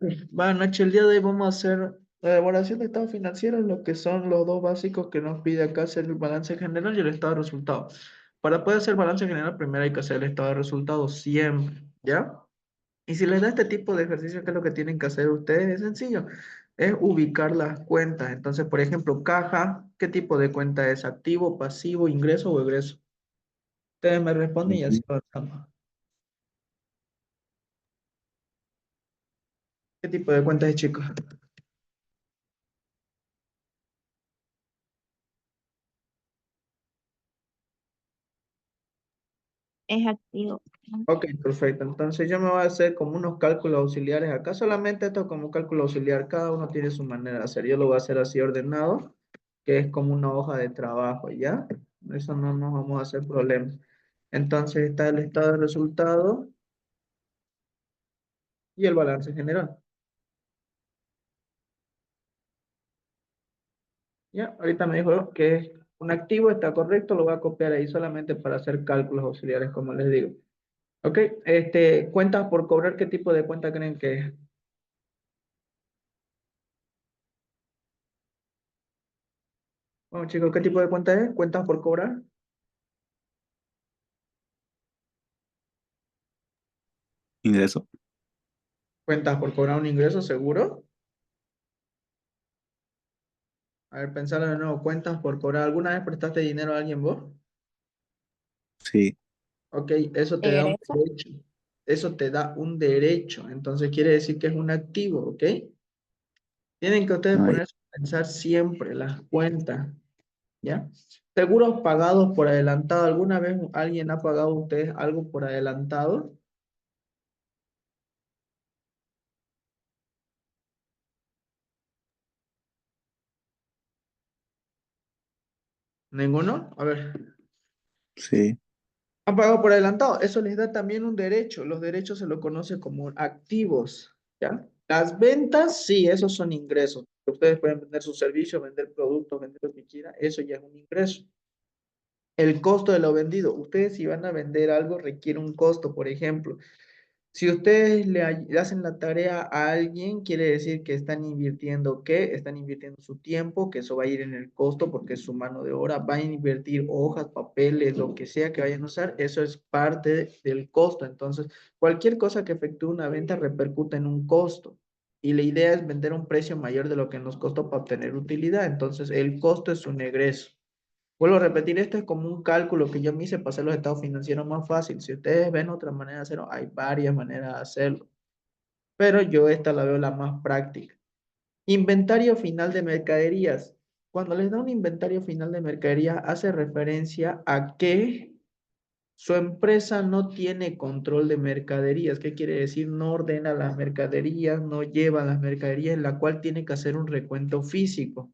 Buenas noches, el día de hoy vamos a hacer la elaboración de estados financieros, lo que son los dos básicos que nos pide acá hacer el balance general y el estado de resultados. Para poder hacer balance general, primero hay que hacer el estado de resultados siempre, ¿ya? Y si les da este tipo de ejercicio, ¿qué es lo que tienen que hacer ustedes? Es sencillo, es ubicar las cuentas. Entonces, por ejemplo, caja, ¿qué tipo de cuenta es? ¿Activo, pasivo, ingreso o egreso? Ustedes me responden y así Ujú. avanzamos. ¿Qué tipo de cuenta es, chicos? Es activo. Ok, perfecto. Entonces yo me voy a hacer como unos cálculos auxiliares acá. Solamente esto como cálculo auxiliar. Cada uno tiene su manera de hacer. Yo lo voy a hacer así ordenado, que es como una hoja de trabajo, ¿ya? Eso no nos vamos a hacer problemas. Entonces está el estado de resultado y el balance general. ¿Ya? Ahorita me dijo que es un activo, está correcto. Lo voy a copiar ahí solamente para hacer cálculos auxiliares, como les digo. Ok, cuentas por cobrar, ¿qué tipo de cuenta creen que es? Bueno, chicos, ¿qué tipo de cuenta es? ¿Cuentas por cobrar? Ingreso. Cuentas por cobrar un ingreso, seguro. A ver, pensalo de nuevo. Cuentas por cobrar. ¿Alguna vez prestaste dinero a alguien vos? Sí. Ok, eso te da un Egreso. derecho. Eso te da un derecho. Entonces quiere decir que es un activo, ¿ok? Tienen que ustedes Ay, ponerse a pensar siempre las cuentas, ¿ya? Seguros pagados por adelantado. ¿Alguna vez alguien ha pagado a ustedes algo por adelantado? ¿Ninguno? A ver. sí. Han pagado por adelantado. Eso les da también un derecho. Los derechos se lo conoce como activos, ¿ya? Las ventas, sí, esos son ingresos. Ustedes pueden vender sus servicios, vender productos, vender lo que quieran. Eso ya es un ingreso. El costo de lo vendido. Ustedes si van a vender algo requiere un costo. Por ejemplo, si ustedes le hacen la tarea a alguien, quiere decir que están invirtiendo ¿qué? Están invirtiendo su tiempo, que eso va a ir en el costo porque es su mano de obra, van a invertir hojas, papeles, lo que sea que vayan a usar, eso es parte del costo. Entonces, cualquier cosa que efectúe una venta repercute en un costo. Y la idea es vender a un precio mayor de lo que nos costó para obtener utilidad. Entonces, el costo es un egreso. Vuelvo a repetir, esto es como un cálculo que yo me hice para hacer los estados financieros más fácil. Si ustedes ven otra manera de hacerlo, hay varias maneras de hacerlo, pero yo esta la veo la más práctica. Inventario final de mercaderías. Cuando les da un inventario final de mercadería, hace referencia a que su empresa no tiene control de mercaderías. ¿Qué quiere decir? No ordena las mercaderías, no lleva las mercaderías, en la cual tiene que hacer un recuento físico,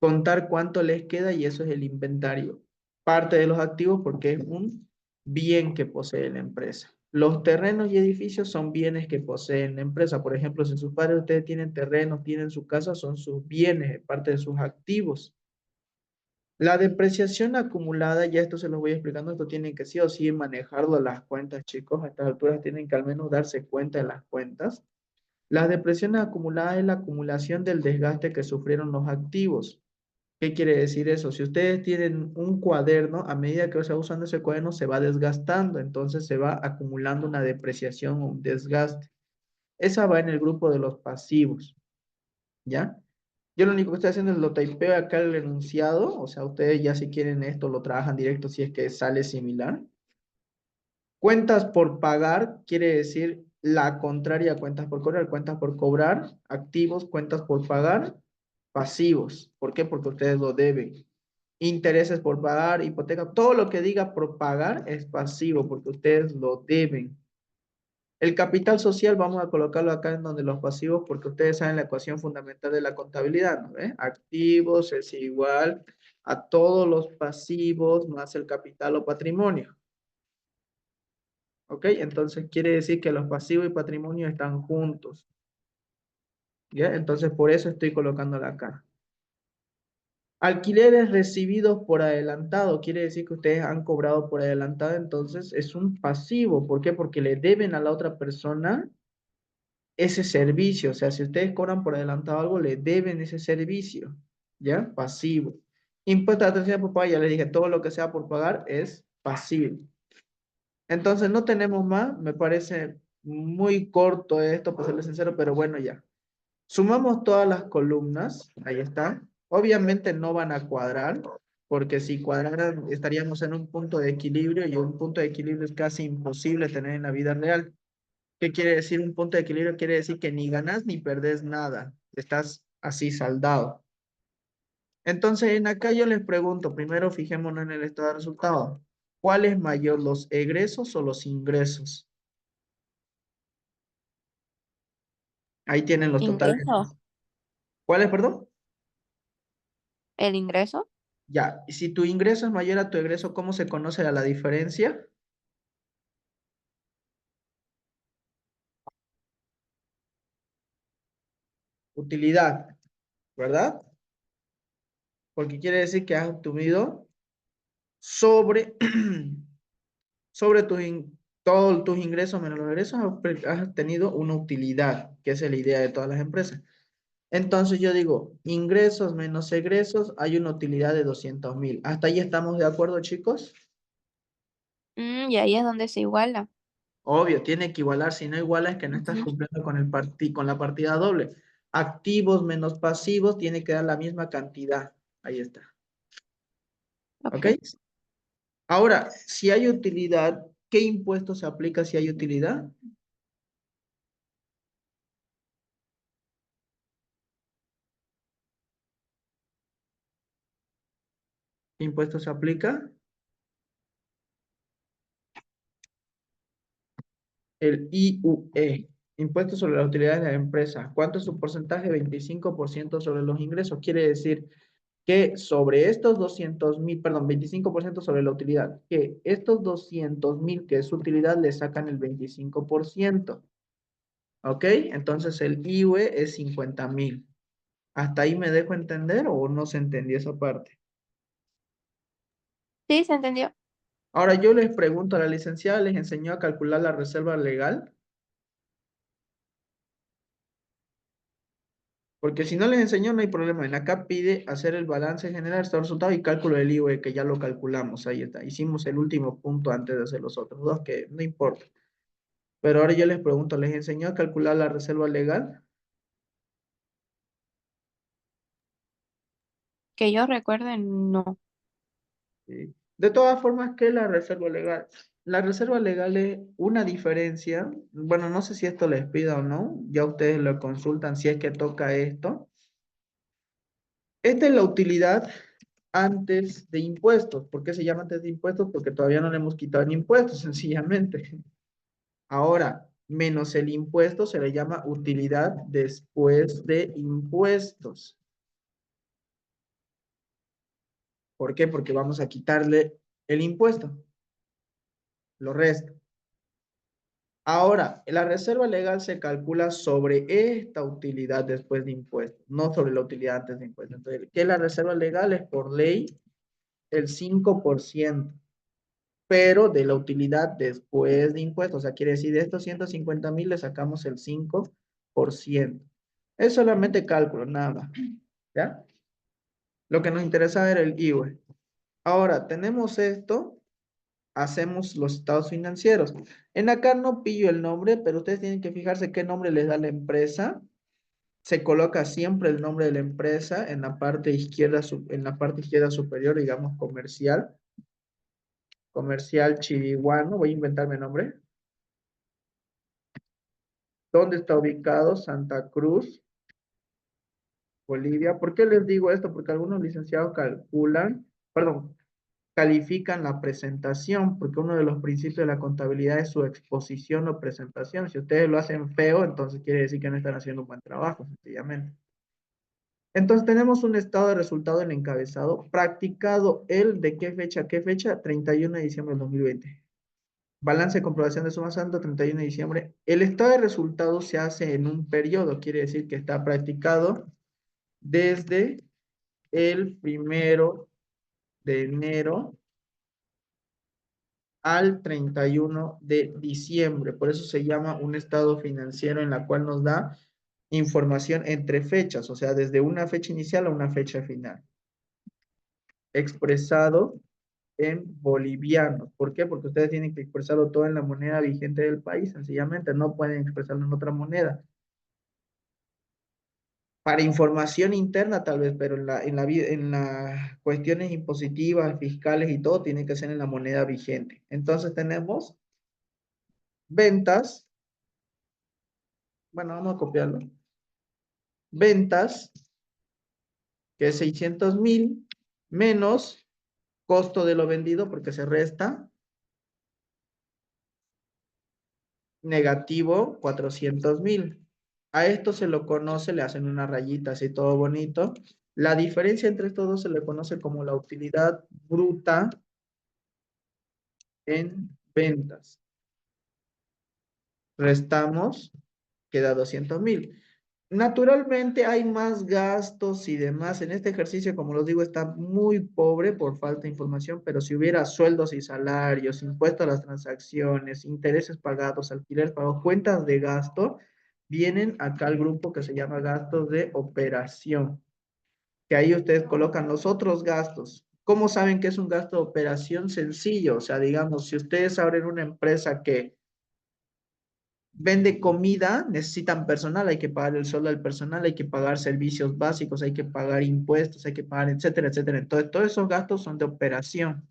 contar cuánto les queda y eso es el inventario. Parte de los activos porque es un bien que posee la empresa. Los terrenos y edificios son bienes que poseen la empresa. Por ejemplo, si sus padres ustedes tienen terrenos, tienen su casa, son sus bienes, es parte de sus activos. La depreciación acumulada, ya esto se los voy explicando, esto tienen que sí o sí manejarlo a las cuentas, chicos. A estas alturas tienen que al menos darse cuenta de las cuentas. La depresión acumulada es la acumulación del desgaste que sufrieron los activos. ¿Qué quiere decir eso? Si ustedes tienen un cuaderno, a medida que se va usando ese cuaderno, se va desgastando, entonces se va acumulando una depreciación o un desgaste. Esa va en el grupo de los pasivos, ¿ya? Yo lo único que estoy haciendo es lo typeo acá el enunciado, o sea, ustedes ya si quieren esto lo trabajan directo si es que sale similar. Cuentas por pagar quiere decir la contraria a cuentas por cobrar, activos, cuentas por pagar, pasivos. ¿Por qué? Porque ustedes lo deben. Intereses por pagar, hipoteca, todo lo que diga por pagar es pasivo porque ustedes lo deben. El capital social vamos a colocarlo acá en donde los pasivos porque ustedes saben la ecuación fundamental de la contabilidad, ¿no? Activos es igual a todos los pasivos más el capital o patrimonio. ¿Ok? Entonces quiere decir que los pasivos y patrimonio están juntos. ¿Ya? Entonces por eso estoy colocándola acá. Alquileres recibidos por adelantado, quiere decir que ustedes han cobrado por adelantado, entonces es un pasivo. ¿Por qué? Porque le deben a la otra persona ese servicio. O sea, si ustedes cobran por adelantado algo, le deben ese servicio, ¿ya? Pasivo. Impuesto a la atención por pagar, ya les dije, todo lo que sea por pagar es pasivo. Entonces, no tenemos más, me parece muy corto esto, para serles sincero, pero bueno, ya. Sumamos todas las columnas, ahí está. Obviamente no van a cuadrar, porque si cuadraran estaríamos en un punto de equilibrio y un punto de equilibrio es casi imposible tener en la vida real. ¿Qué quiere decir un punto de equilibrio? Quiere decir que ni ganas ni perdés nada, estás así saldado. Entonces, en acá yo les pregunto, primero fijémonos en el estado de resultados. ¿Cuál es mayor, los egresos o los ingresos? Ahí tienen los totales. Ingreso. ¿Cuál es, perdón? El ingreso. Ya, y si tu ingreso es mayor a tu egreso, ¿cómo se conoce la diferencia? Utilidad, ¿verdad? Porque quiere decir que has obtenido sobre, sobre todos tus ingresos menos los egresos, has tenido una utilidad, que es la idea de todas las empresas. Entonces yo digo, ingresos menos egresos, hay una utilidad de 200.000. ¿Hasta ahí estamos de acuerdo, chicos? Y ahí es donde se iguala. Obvio, tiene que igualar, si no iguala es que no estás Ujú. cumpliendo con con la partida doble. Activos menos pasivos tiene que dar la misma cantidad. Ahí está. ¿Ok? Ok. Ahora, si hay utilidad, ¿qué impuesto se aplica si hay utilidad? ¿Qué impuesto se aplica? El IUE, Impuesto sobre las utilidades de la empresa. ¿Cuánto es su porcentaje? 25% sobre los ingresos. Quiere decir que sobre estos 200.000, perdón, 25% sobre la utilidad, que estos 200.000 que es su utilidad le sacan el 25%. ¿Ok? Entonces el IUE es 50.000. ¿Hasta ahí me dejo entender o no se entendió esa parte? Sí, se entendió. Ahora yo les pregunto, ¿a la licenciada les enseñó a calcular la reserva legal? Porque si no les enseñó, no hay problema. En acá pide hacer el balance general, estado de resultado y cálculo del IVA, que ya lo calculamos. Ahí está. Hicimos el último punto antes de hacer los otros dos, que no importa. Pero ahora yo les pregunto, ¿les enseñó a calcular la reserva legal? Que yo recuerde, no. Sí. De todas formas, ¿qué es la reserva legal? La reserva legal es una diferencia. Bueno, no sé si esto les pida o no. Ya ustedes lo consultan si es que toca esto. Esta es la utilidad antes de impuestos. ¿Por qué se llama antes de impuestos? Porque todavía no le hemos quitado el impuesto, sencillamente. Ahora, menos el impuesto se le llama utilidad después de impuestos. ¿Por qué? Porque vamos a quitarle el impuesto. Lo resto. Ahora, la reserva legal se calcula sobre esta utilidad después de impuestos, no sobre la utilidad antes de impuestos. Entonces, ¿qué es la reserva legal? Es por ley el 5%, pero de la utilidad después de impuestos. O sea, quiere decir, de estos 150.000 le sacamos el 5%. Es solamente cálculo, nada. ¿Ya? Lo que nos interesa era el IVA. Ahora, tenemos esto, hacemos los estados financieros. En acá no pillo el nombre, pero ustedes tienen que fijarse qué nombre les da la empresa. Se coloca siempre el nombre de la empresa en la parte izquierda, en la parte izquierda superior, digamos comercial. Comercial Chiriguano, voy a inventarme el nombre. ¿Dónde está ubicado? Santa Cruz, Bolivia. ¿Por qué les digo esto? Porque algunos licenciados calculan, perdón, califican la presentación, porque uno de los principios de la contabilidad es su exposición o presentación. Si ustedes lo hacen feo, entonces quiere decir que no están haciendo un buen trabajo, sencillamente. Entonces tenemos un estado de resultado en encabezado, practicado el de qué fecha a qué fecha, 31 de diciembre del 2020. Balance de comprobación de suma saldo, 31 de diciembre. El estado de resultados se hace en un periodo, quiere decir que está practicado desde el 1 de enero al 31 de diciembre. Por eso se llama un estado financiero en la cual nos da información entre fechas, o sea, desde una fecha inicial a una fecha final. Expresado en bolivianos. ¿Por qué? Porque ustedes tienen que expresarlo todo en la moneda vigente del país, sencillamente, no pueden expresarlo en otra moneda. Para información interna tal vez, pero en las cuestiones impositivas, fiscales y todo, tiene que ser en la moneda vigente. Entonces tenemos ventas, bueno, vamos a copiarlo. Ventas, que es 600,000, menos costo de lo vendido, porque se resta, negativo 400,000. A esto se lo conoce, le hacen una rayita así todo bonito. La diferencia entre estos dos se le conoce como la utilidad bruta en ventas. Restamos, queda 200,000. Naturalmente hay más gastos y demás. En este ejercicio, como los digo, está muy pobre por falta de información, pero si hubiera sueldos y salarios, impuestos a las transacciones, intereses pagados, alquiler pagado, cuentas de gasto, vienen acá al grupo que se llama gastos de operación, que ahí ustedes colocan los otros gastos. ¿Cómo saben que es un gasto de operación? Sencillo, o sea, digamos, si ustedes abren una empresa que vende comida, necesitan personal, hay que pagar el sueldo del personal, hay que pagar servicios básicos, hay que pagar impuestos, hay que pagar, etcétera, etcétera. Entonces, todos esos gastos son de operación.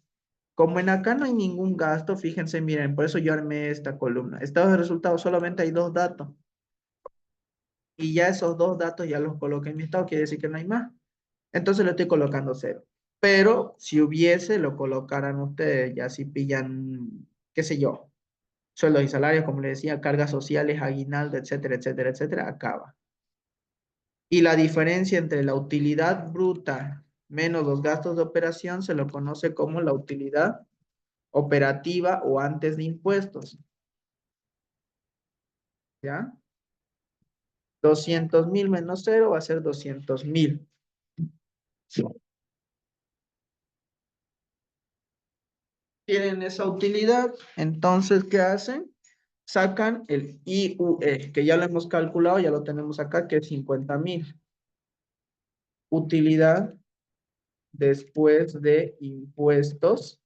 Como en acá no hay ningún gasto, fíjense, miren, por eso yo armé esta columna. Estados de resultados, solamente hay dos datos. Y ya esos dos datos ya los coloqué en mi estado, quiere decir que no hay más. Entonces le estoy colocando cero. Pero si hubiese, lo colocaran ustedes, ya si pillan, qué sé yo, sueldos y salarios, como les decía, cargas sociales, aguinaldo, etcétera, etcétera, etcétera, acaba. Y la diferencia entre la utilidad bruta menos los gastos de operación se lo conoce como la utilidad operativa o antes de impuestos. ¿Ya? 200,000 menos cero va a ser 200,000. Tienen esa utilidad, entonces, ¿qué hacen? Sacan el IUE, que ya lo hemos calculado, ya lo tenemos acá, que es 50,000. Utilidad después de impuestos,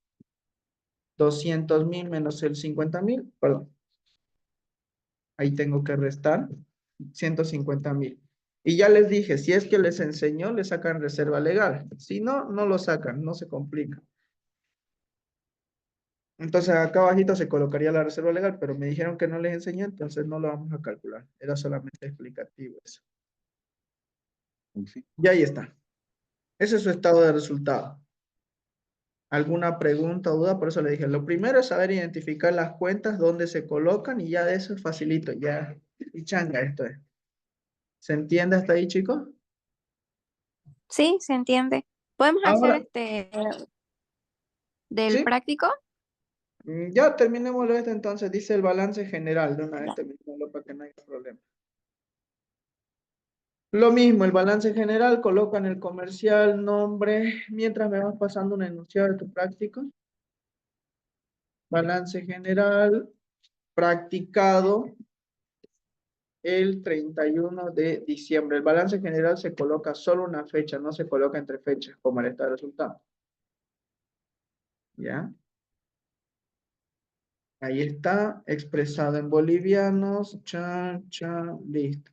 200,000 menos el 50,000, perdón, ahí tengo que restar 150,000. Y ya les dije, si es que les enseñó, le sacan reserva legal. Si no, no lo sacan, no se complica. Entonces acá abajito se colocaría la reserva legal, pero me dijeron que no les enseñó, entonces no lo vamos a calcular. Era solamente explicativo eso. Sí. Y ahí está. Ese es su estado de resultado. ¿Alguna pregunta o duda? Por eso le dije, lo primero es saber identificar las cuentas, dónde se colocan y ya de eso es facilito, ya. Y changa esto es. ¿Se entiende hasta ahí, chicos? Sí, se entiende. ¿Podemos hacer Ahora, del ¿sí? práctico? Ya terminémoslo esto entonces. Dice el balance general. De una vez Ya. terminémoslo para que no haya problema. Lo mismo, el balance general, colocan el comercial, nombre, mientras me vas pasando un enunciado de tu práctico. Balance general, practicado el 31 de diciembre. El balance general se coloca solo una fecha, no se coloca entre fechas, como el estado de resultado. ¿Ya? Ahí está, expresado en bolivianos, chan, chan, listo.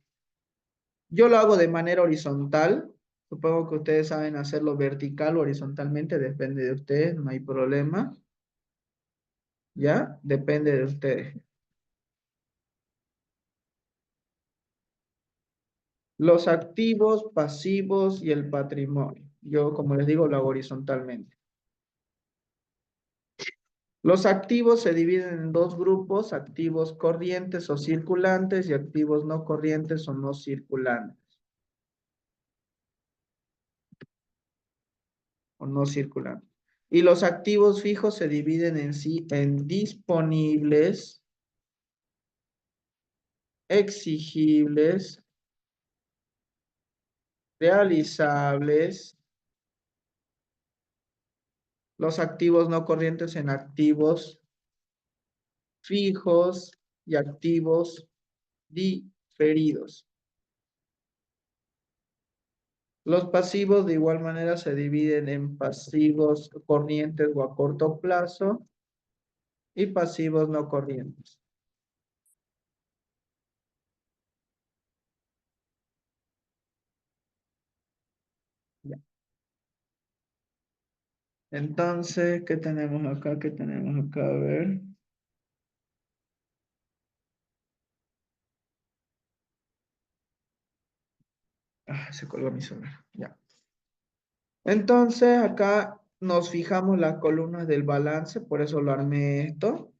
Yo lo hago de manera horizontal. Supongo que ustedes saben hacerlo vertical o horizontalmente, depende de ustedes, no hay problema. ¿Ya? Depende de ustedes. Los activos, pasivos y el patrimonio. Yo, como les digo, lo hago horizontalmente. Los activos se dividen en dos grupos, activos corrientes o circulantes y activos no corrientes o no circulantes. O no circulantes. Y los activos fijos se dividen en sí en disponibles, exigibles, realizables, los activos no corrientes en activos fijos y activos diferidos. Los pasivos de igual manera se dividen en pasivos corrientes o a corto plazo y pasivos no corrientes. Ya. Entonces, ¿qué tenemos acá? ¿Qué tenemos acá? A ver. Ah, se colgó mi celular. Ya. Entonces, acá nos fijamos las columnas del balance, por eso lo armé esto.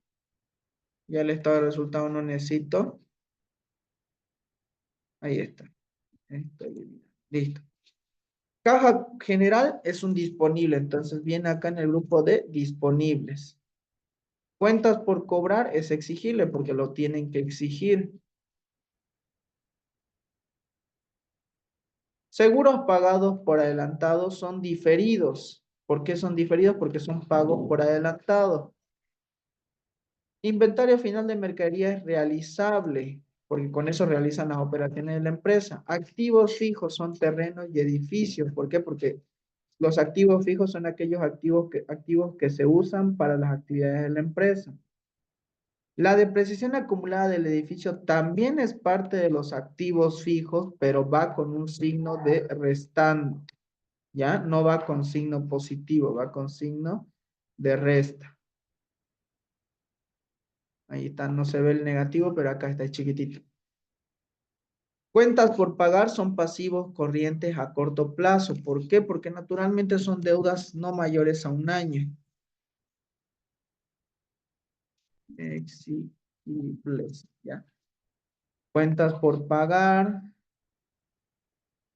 Ya el estado de resultado no necesito. Ahí está. Esto elimina. Listo. Caja general es un disponible, entonces viene acá en el grupo de disponibles. Cuentas por cobrar es exigible porque lo tienen que exigir. Seguros pagados por adelantado son diferidos. ¿Por qué son diferidos? Porque son pagos por adelantado. Inventario final de mercadería es realizable, porque con eso realizan las operaciones de la empresa. Activos fijos son terrenos y edificios. ¿Por qué? Porque los activos fijos son aquellos activos que se usan para las actividades de la empresa. La depreciación acumulada del edificio también es parte de los activos fijos, pero va con un signo de restante. ¿Ya? No va con signo positivo, va con signo de resta. Ahí está, no se ve el negativo, pero acá está chiquitito. Cuentas por pagar son pasivos corrientes a corto plazo. ¿Por qué? Porque naturalmente son deudas no mayores a un año. Exigibles, ¿ya? Cuentas por pagar,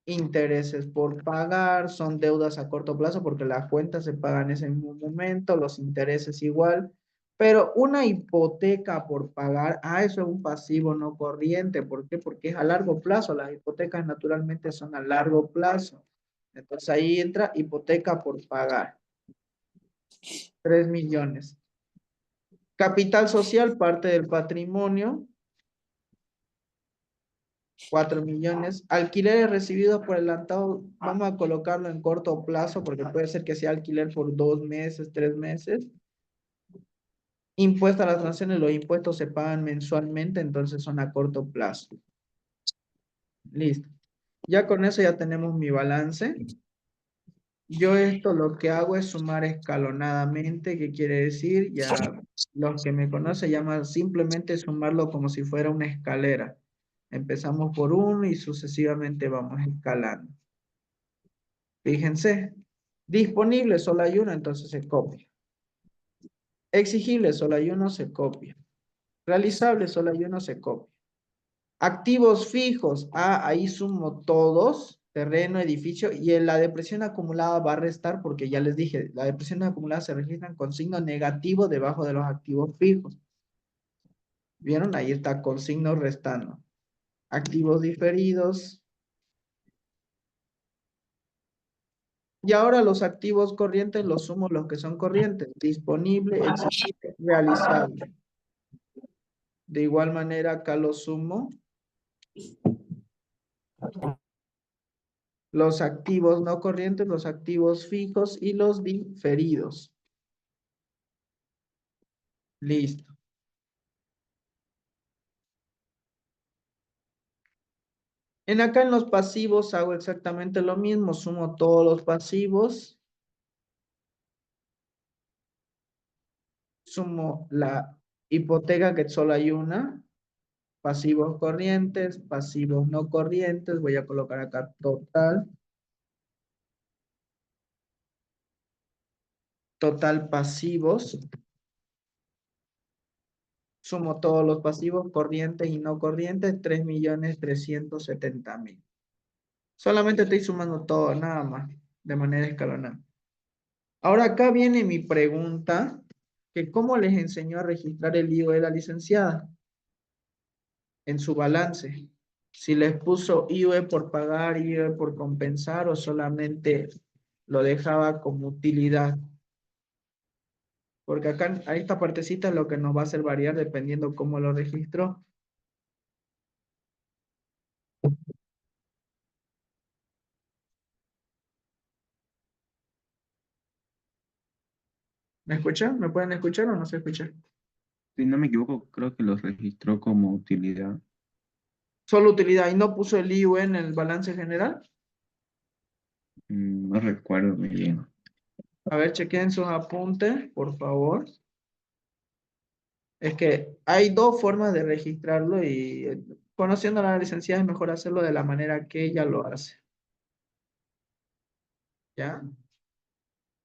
intereses por pagar, son deudas a corto plazo porque las cuentas se pagan en ese mismo momento, los intereses igual. Pero una hipoteca por pagar, eso es un pasivo no corriente. ¿Por qué? Porque es a largo plazo. Las hipotecas naturalmente son a largo plazo. Entonces ahí entra hipoteca por pagar. 3 millones. Capital social, parte del patrimonio. 4 millones. Alquileres recibidos por adelantado, vamos a colocarlo en corto plazo porque puede ser que sea alquiler por 2 meses, 3 meses. Impuesto a las transacciones, los impuestos se pagan mensualmente, entonces son a corto plazo. Listo. Ya con eso ya tenemos mi balance. Yo esto lo que hago es sumar escalonadamente, ¿qué quiere decir? Ya los que me conocen llaman simplemente sumarlo como si fuera una escalera. Empezamos por uno y sucesivamente vamos escalando. Fíjense, disponible solo hay uno, entonces se copia. Exigible solo hay uno, se copia. Realizable solo hay uno, se copia. Activos fijos, ahí sumo todos, terreno, edificio, y en la depresión acumulada va a restar porque ya les dije, la depresión acumulada se registran con signo negativo debajo de los activos fijos. ¿Vieron? Ahí está con signo restando. Activos diferidos. Y ahora los activos corrientes los sumo los que son corrientes. Disponible, exigible, realizable. De igual manera acá los sumo. Los activos no corrientes, los activos fijos y los diferidos. Listo. Acá en los pasivos hago exactamente lo mismo. Sumo todos los pasivos. Sumo la hipoteca que solo hay una. Pasivos corrientes, pasivos no corrientes. Voy a colocar acá total. Total pasivos. Sumo todos los pasivos corrientes y no corrientes. 3.370.000. Solamente estoy sumando todo, nada más. De manera escalonada. Ahora acá viene mi pregunta. Que ¿cómo les enseñó a registrar el IVA de la licenciada? En su balance. Si les puso IVA por pagar, IVA por compensar o solamente lo dejaba como utilidad. Porque acá, a esta partecita es lo que nos va a hacer variar dependiendo cómo lo registró. ¿Me escuchan? ¿Me pueden escuchar o no se escucha? Si no me equivoco, creo que los registró como utilidad. Solo utilidad y no puso el IUE en el balance general. No recuerdo muy bien. A ver, chequen sus apuntes, por favor. Es que hay dos formas de registrarlo y conociendo a la licenciada es mejor hacerlo de la manera que ella lo hace. ¿Ya?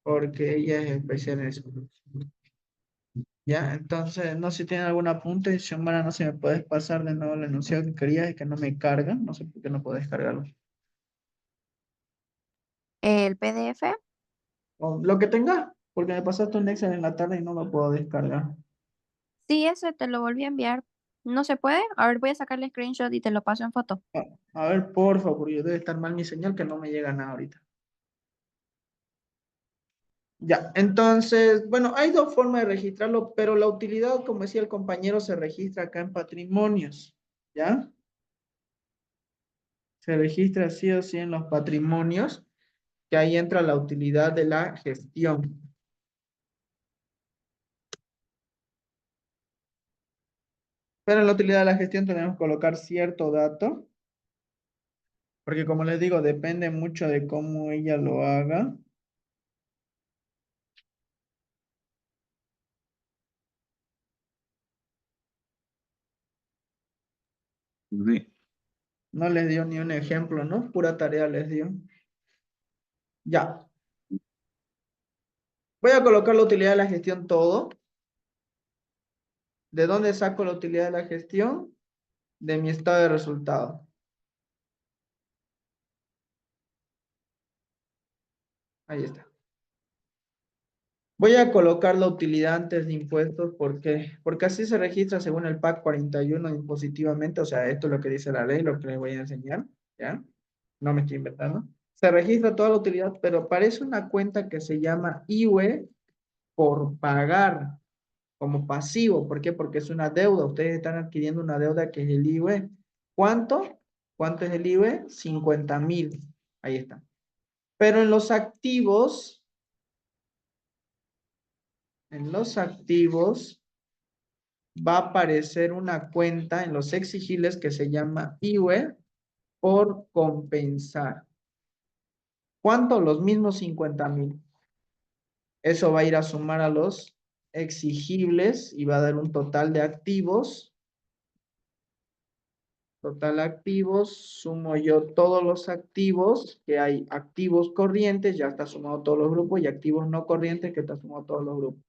Porque ella es especial en eso. ¿Ya? Entonces, no sé si tienen algún apunte. Xiomara, no sé si me puedes pasar de nuevo el enunciado que querías y que no me carga. No sé por qué no puedes cargarlo. El PDF. O lo que tenga, porque me pasaste un Excel en la tarde y no lo puedo descargar. Sí, ese te lo volví a enviar. ¿No se puede? A ver, voy a sacarle screenshot y te lo paso en foto. A ver, por favor, porque debe estar mal mi señal que no me llega nada ahorita. Ya, entonces, bueno, hay dos formas de registrarlo, pero la utilidad, como decía el compañero, se registra acá en patrimonios, ¿ya? Se registra sí o sí en los patrimonios, que ahí entra la utilidad de la gestión. Pero en la utilidad de la gestión tenemos que colocar cierto dato, porque como les digo, depende mucho de cómo ella lo haga. Sí. No les dio ni un ejemplo, ¿no? Pura tarea les dio. Ya. Voy a colocar la utilidad de la gestión todo. ¿De dónde saco la utilidad de la gestión? De mi estado de resultado. Ahí está. Voy a colocar la utilidad antes de impuestos porque así se registra según el PAC 41 impositivamente, o sea, esto es lo que dice la ley, lo que les voy a enseñar, ¿ya? No me estoy inventando. Se registra toda la utilidad, pero aparece una cuenta que se llama IUE por pagar como pasivo. ¿Por qué? Porque es una deuda. Ustedes están adquiriendo una deuda que es el IUE. ¿Cuánto? ¿Cuánto es el IUE? 50,000. Ahí está. Pero en los activos va a aparecer una cuenta en los exigibles que se llama IUE por compensar. ¿Cuánto? Los mismos 50,000. Eso va a ir a sumar a los exigibles y va a dar un total de activos. Total activos, sumo yo todos los activos, que hay activos corrientes, ya está sumado todos los grupos, y activos no corrientes, que está sumado todos los grupos.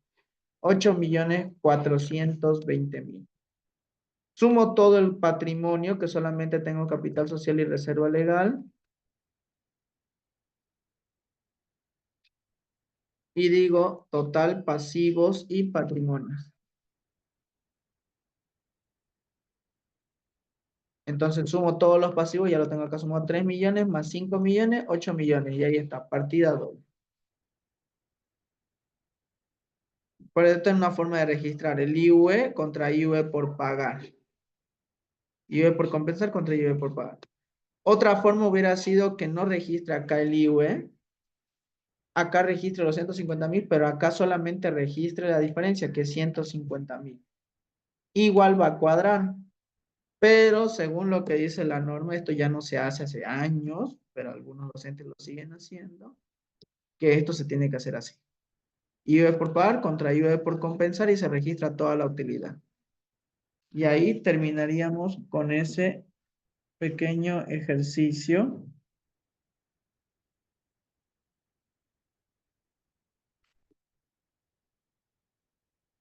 8,420,000. Sumo todo el patrimonio, que solamente tengo capital social y reserva legal. Y digo total pasivos y patrimonios. Entonces sumo todos los pasivos, ya lo tengo acá sumado 3 millones más 5 millones, 8 millones. Y ahí está, partida doble. Por esto es una forma de registrar el IUE contra IUE por pagar. IUE por compensar contra IUE por pagar. Otra forma hubiera sido que no registre acá el IUE. Acá registre los 150,000, pero acá solamente registre la diferencia, que es 150,000. Igual va a cuadrar. Pero según lo que dice la norma, esto ya no se hace hace años, pero algunos docentes lo siguen haciendo, que esto se tiene que hacer así. IUE por pagar contra IUE por compensar y se registra toda la utilidad. Y ahí terminaríamos con ese pequeño ejercicio